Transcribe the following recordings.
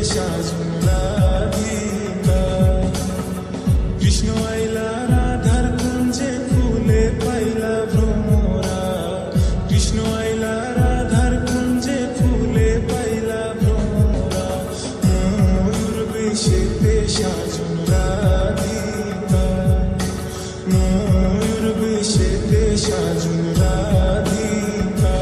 সাজন রাধিকা। কৃষ্ণ আইলা রাধার কুঞ্জে ফুলে পাইলা ভ্রমরা। কৃষ্ণ আইলা রাধার কুঞ্জে ফুলে পাইলা ভ্রমরা। ময়ূর বেশেতে সাজন রাধিকা। ময়ূর বেশেতে সাজন রাধিকা।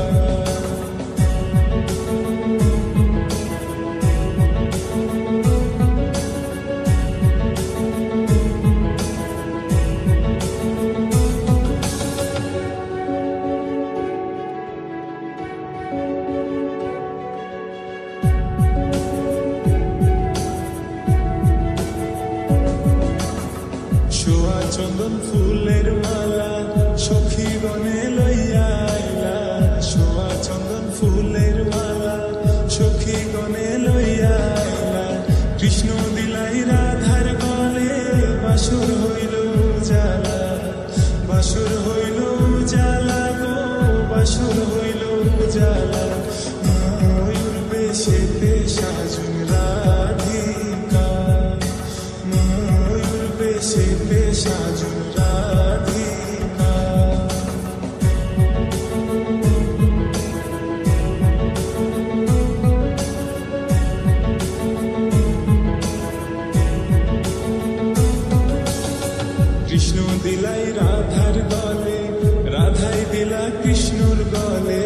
ছোয়া চন্দন ফুলের মালা সখী গনে লইয়া আইলা। ছোয়া চন্দন ফুলের মালা সখী গনে লইয়া আইলা। কৃষ্ণ দিলাই রাধার গলে বাসুর হইল উজালা। বাসুর হইল উজালা গো বাসুর হইল উজালা। ময়ূর বেশেতে সাজন রাধিকা। ময়ূর বেশেতে সাজন রাধিকা। কৃষ্ণ দিলাই রাধার গলে রাধাই দিলা কৃষ্ণর গলে।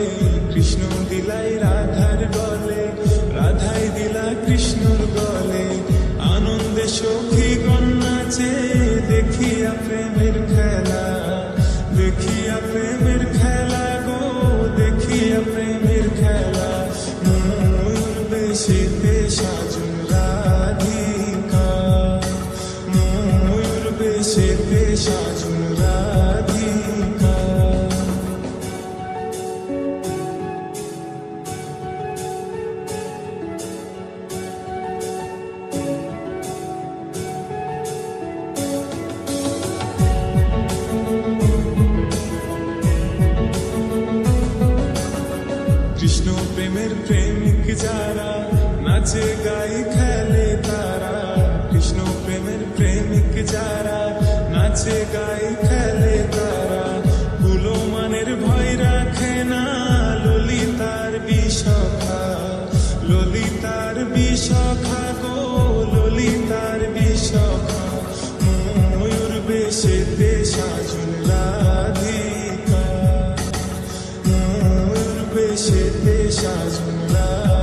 কৃষ্ণ দিলাই রাধার গলে রাধাই দিলা কৃষ্ণর গলে। আনন্দে সখী গণ নাচে দেখিয়া প্রেমের খেলা। দেখিয়া প্রেমের খেলা গো দেখিয়া প্রেমের খেলা। ময়ূর বেশেতে সাজন রাধিকা। ময়ূর বেশেতে সাজন রাধিকা। কৃষ্ণ প্রেমের প্রেমিক যারা নাচে গাই খেলে তারা। কৃষ্ণ প্রেমের প্রেমিক যারা নাচে গাই খেলে তারা। কুলো মানের ভয় রাখে না ললিতার বিশখা। ললিতার বিশখা গো ললিতার বিশখা। ময়ূর বেশেতে সাজন রাধিকা। ময়ূর বেশেতে সাজন রাধিকা।